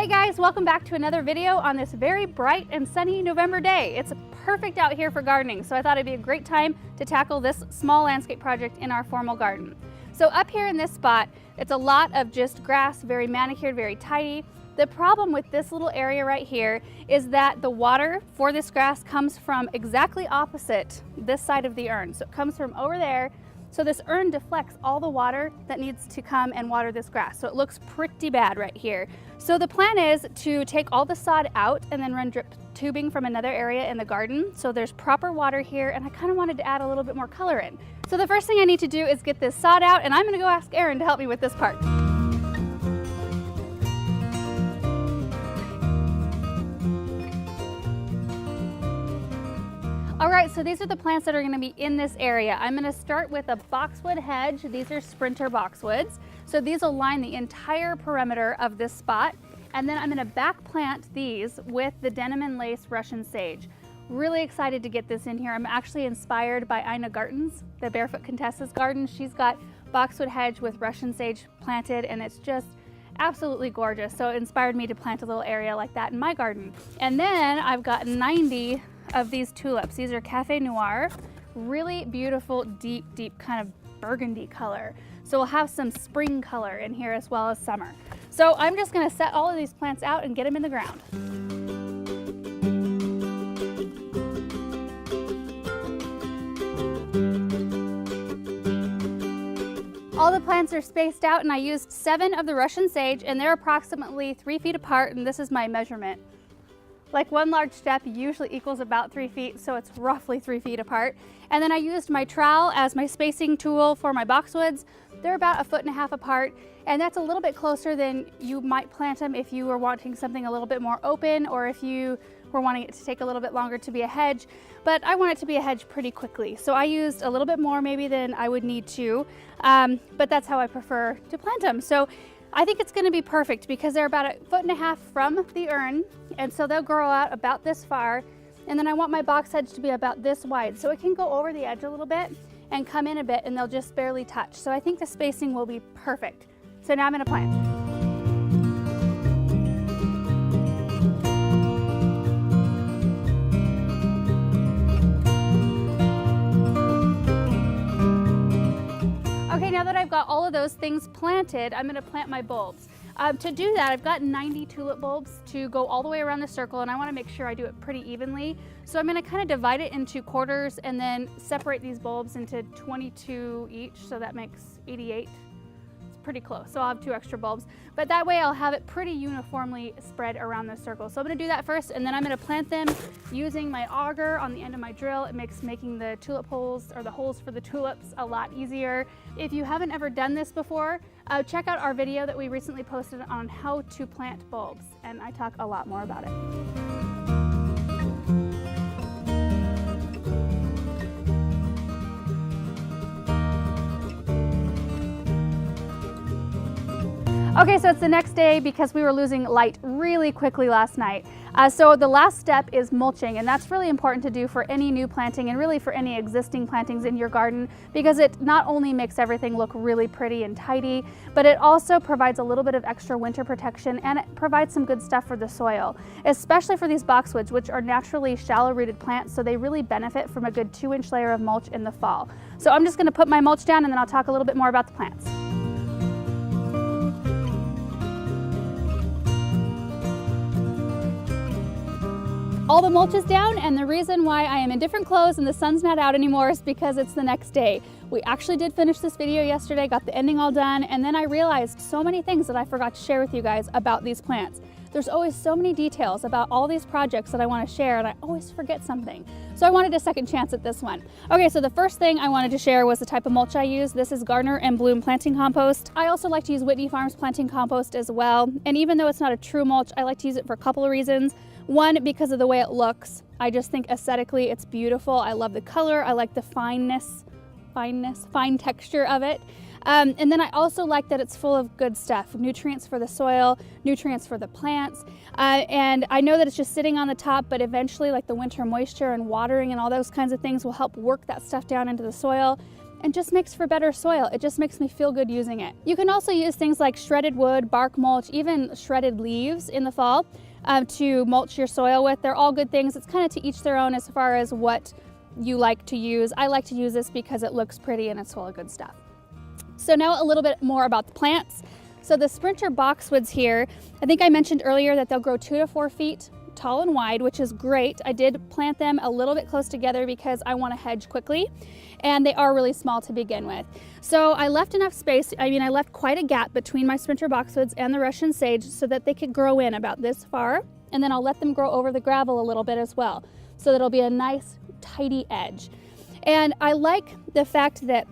Hey guys, welcome back to another video on this very bright and sunny November day. It's perfect out here for gardening, so I thought it'd be a great time to tackle this small landscape project in our formal garden. So up here in this spot, it's a lot of just grass, very manicured, very tidy. The problem with this little area right here is that the water for this grass comes from exactly opposite this side of the urn. So it comes from over there. So this urn deflects all the water that needs to come and water this grass. So it looks pretty bad right here. So the plan is to take all the sod out and then run drip tubing from another area in the garden. So there's proper water here, and I kind of wanted to add a little bit more color in. So the first thing I need to do is get this sod out, and I'm gonna go ask Erin to help me with this part. All right, so these are the plants that are gonna be in this area. I'm gonna start with a boxwood hedge. These are sprinter boxwoods. So these will line the entire perimeter of this spot. And then I'm gonna back plant these with the denim and lace Russian sage. Really excited to get this in here. I'm actually inspired by Ina Gartens, the Barefoot Contessa's garden. She's got boxwood hedge with Russian sage planted, and it's just absolutely gorgeous. So it inspired me to plant a little area like that in my garden. And then I've got 90 of these tulips. These are Cafe Noir, really beautiful, deep kind of burgundy color. So we'll have some spring color in here as well as summer. So I'm just gonna set all of these plants out and get them in the ground. All the plants are spaced out, and I used 7 of the Russian sage, and they're approximately 3 feet apart, and this is my measurement. Like one large step usually equals about 3 feet, so it's roughly 3 feet apart. And then I used my trowel as my spacing tool for my boxwoods. They're about 1.5 feet apart, and that's a little bit closer than you might plant them if you were wanting something a little bit more open, or if you were wanting it to take a little bit longer to be a hedge. But I want it to be a hedge pretty quickly, so I used a little bit more maybe than I would need to, but that's how I prefer to plant them. So I think it's gonna be perfect because they're about 1.5 feet from the urn, and so they'll grow out about this far. And then I want my box hedge to be about this wide, so it can go over the edge a little bit and come in a bit, and they'll just barely touch. So I think the spacing will be perfect. So now I'm gonna plant. Okay, now that I've got all of those things planted, I'm gonna plant my bulbs. To do that, I've got 90 tulip bulbs to go all the way around the circle, and I wanna make sure I do it pretty evenly. So I'm gonna kind of divide it into quarters and then separate these bulbs into 22 each, so that makes 88. It's pretty close, so I'll have 2 extra bulbs. But that way I'll have it pretty uniformly spread around the circle. So I'm gonna do that first, and then I'm gonna plant them using my auger on the end of my drill. It makes making the tulip holes, or the holes for the tulips, a lot easier. If you haven't ever done this before, check out our video that we recently posted on how to plant bulbs, and I talk a lot more about it. Okay, so it's the next day because we were losing light really quickly last night. So the last step is mulching, and that's really important to do for any new planting and really for any existing plantings in your garden, because it not only makes everything look really pretty and tidy, but it also provides a little bit of extra winter protection, and it provides some good stuff for the soil, especially for these boxwoods, which are naturally shallow rooted plants, so they really benefit from a good 2-inch layer of mulch in the fall. So I'm just gonna put my mulch down, and then I'll talk a little bit more about the plants. All the mulch is down, and the reason why I am in different clothes and the sun's not out anymore is because it's the next day. We actually did finish this video yesterday, got the ending all done, and then I realized so many things that I forgot to share with you guys about these plants. There's always so many details about all these projects that I want to share, and I always forget something. So I wanted a second chance at this one. Okay, so the first thing I wanted to share was the type of mulch I use. This is Gardner and Bloom planting compost. I also like to use Whitney Farms planting compost as well. And even though it's not a true mulch, I like to use it for a couple of reasons. One, because of the way it looks. I just think aesthetically it's beautiful. I love the color. I like the fine texture of it. And then I also like that it's full of good stuff, nutrients for the soil, nutrients for the plants. And I know that it's just sitting on the top, but eventually like the winter moisture and watering and all those kinds of things will help work that stuff down into the soil. and just makes for better soil. It just makes me feel good using it. You can also use things like shredded wood, bark mulch, even shredded leaves in the fall to mulch your soil with. They're all good things. It's kind of to each their own as far as what you like to use. I like to use this because it looks pretty and it's full of good stuff. So now a little bit more about the plants. So the Sprinter boxwoods here, I think I mentioned earlier that they'll grow 2 to 4 feet tall and wide, which is great. I did plant them a little bit close together because I want to hedge quickly, and they are really small to begin with. So I left enough space, I left quite a gap between my Sprinter boxwoods and the Russian sage so that they could grow in about this far, and then I'll let them grow over the gravel a little bit as well, so that it'll be a nice tidy edge. And I like the fact that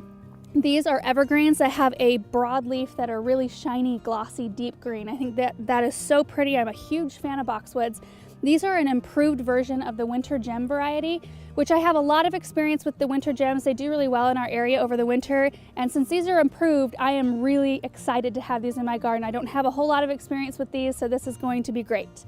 these are evergreens that have a broadleaf that are really shiny, glossy, deep green. I think that is so pretty. I'm a huge fan of boxwoods. These are an improved version of the winter gem variety, which I have a lot of experience with the winter gems. They do really well in our area over the winter. And since these are improved, I am really excited to have these in my garden. I don't have a whole lot of experience with these, so this is going to be great.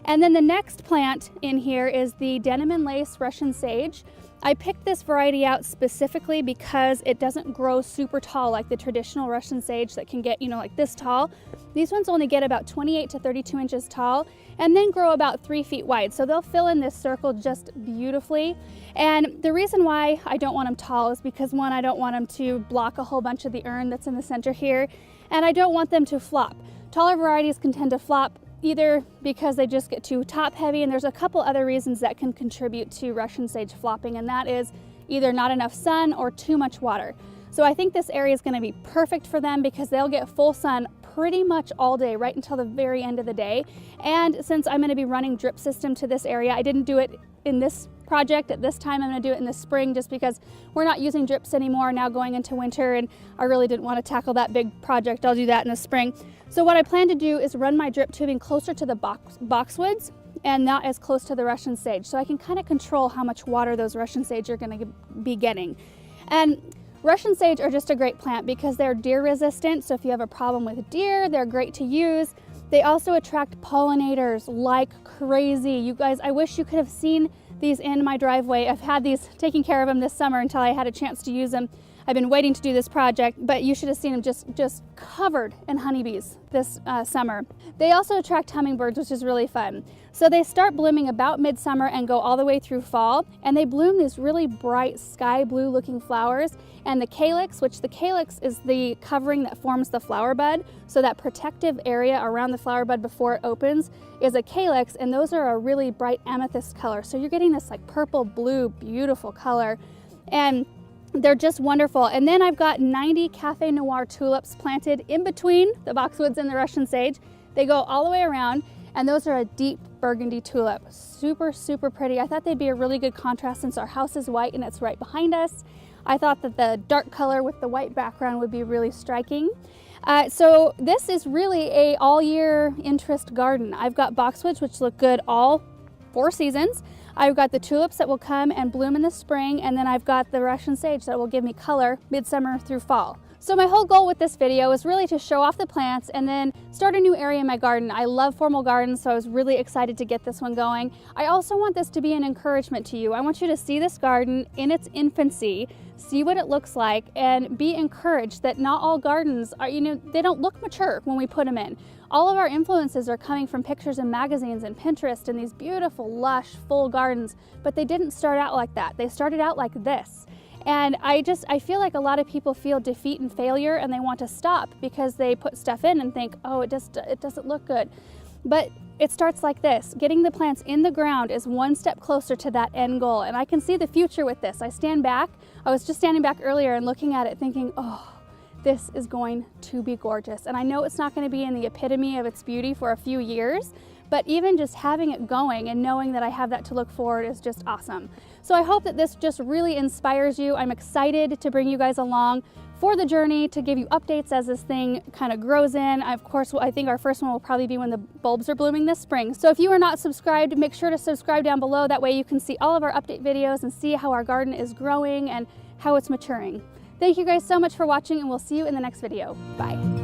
And then the next plant in here is the Denim and Lace Russian Sage. I picked this variety out specifically because it doesn't grow super tall like the traditional Russian sage that can get, like this tall. These ones only get about 28 to 32 inches tall and then grow about 3 feet wide. So they'll fill in this circle just beautifully. And the reason why I don't want them tall is because, one, I don't want them to block a whole bunch of the urn that's in the center here, and I don't want them to flop. Taller varieties can tend to flop either because they just get too top heavy, and there's a couple other reasons that can contribute to Russian sage flopping, and that is either not enough sun or too much water. So I think this area is going to be perfect for them because they'll get full sun pretty much all day, right until the very end of the day. And since I'm going to be running drip system to this area, I didn't do it in this project at this time. I'm going to do it in the spring just because we're not using drips anymore now going into winter, and I really didn't want to tackle that big project. I'll do that in the spring. So what I plan to do is run my drip tubing closer to the boxwoods and not as close to the Russian sage, so I can kind of control how much water those Russian sage are going to be getting. And Russian sage are just a great plant because they're deer resistant, so if you have a problem with deer, they're great to use. They also attract pollinators like crazy. You guys, I wish you could have seen these in my driveway. I've had these, taking care of them this summer until I had a chance to use them. I've been waiting to do this project, but you should have seen them just covered in honeybees this summer. They also attract hummingbirds, which is really fun. So they start blooming about midsummer and go all the way through fall, and they bloom these really bright sky blue looking flowers. And the calyx, which the calyx is the covering that forms the flower bud, so that protective area around the flower bud before it opens is a calyx, and those are a really bright amethyst color. So you're getting this like purple blue beautiful color, and they're just wonderful. And then I've got 90 Cafe Noir tulips planted in between the boxwoods and the Russian sage. They go all the way around, and those are a deep burgundy tulip. Super, super pretty. I thought they'd be a really good contrast since our house is white and it's right behind us. I thought that the dark color with the white background would be really striking. So this is really a all year interest garden. I've got boxwoods, which look good all 4 seasons. I've got the tulips that will come and bloom in the spring, and then I've got the Russian sage that will give me color midsummer through fall. So my whole goal with this video is really to show off the plants and then start a new area in my garden. I love formal gardens, so I was really excited to get this one going. I also want this to be an encouragement to you. I want you to see this garden in its infancy, see what it looks like, and be encouraged that not all gardens are, they don't look mature when we put them in. All of our influences are coming from pictures in magazines and Pinterest and these beautiful, lush, full gardens, but they didn't start out like that. They started out like this. And I feel like a lot of people feel defeat and failure, and they want to stop because they put stuff in and think, oh, it doesn't look good. But it starts like this. Getting the plants in the ground is one step closer to that end goal. And I can see the future with this. I stand back. I was just standing back earlier and looking at it thinking, oh, this is going to be gorgeous. And I know it's not going to be in the epitome of its beauty for a few years, but even just having it going and knowing that I have that to look forward is just awesome. So I hope that this just really inspires you. I'm excited to bring you guys along for the journey, to give you updates as this thing kind of grows in. Of course, I think our first one will probably be when the bulbs are blooming this spring. So if you are not subscribed, make sure to subscribe down below. That way you can see all of our update videos and see how our garden is growing and how it's maturing. Thank you guys so much for watching, and we'll see you in the next video. Bye.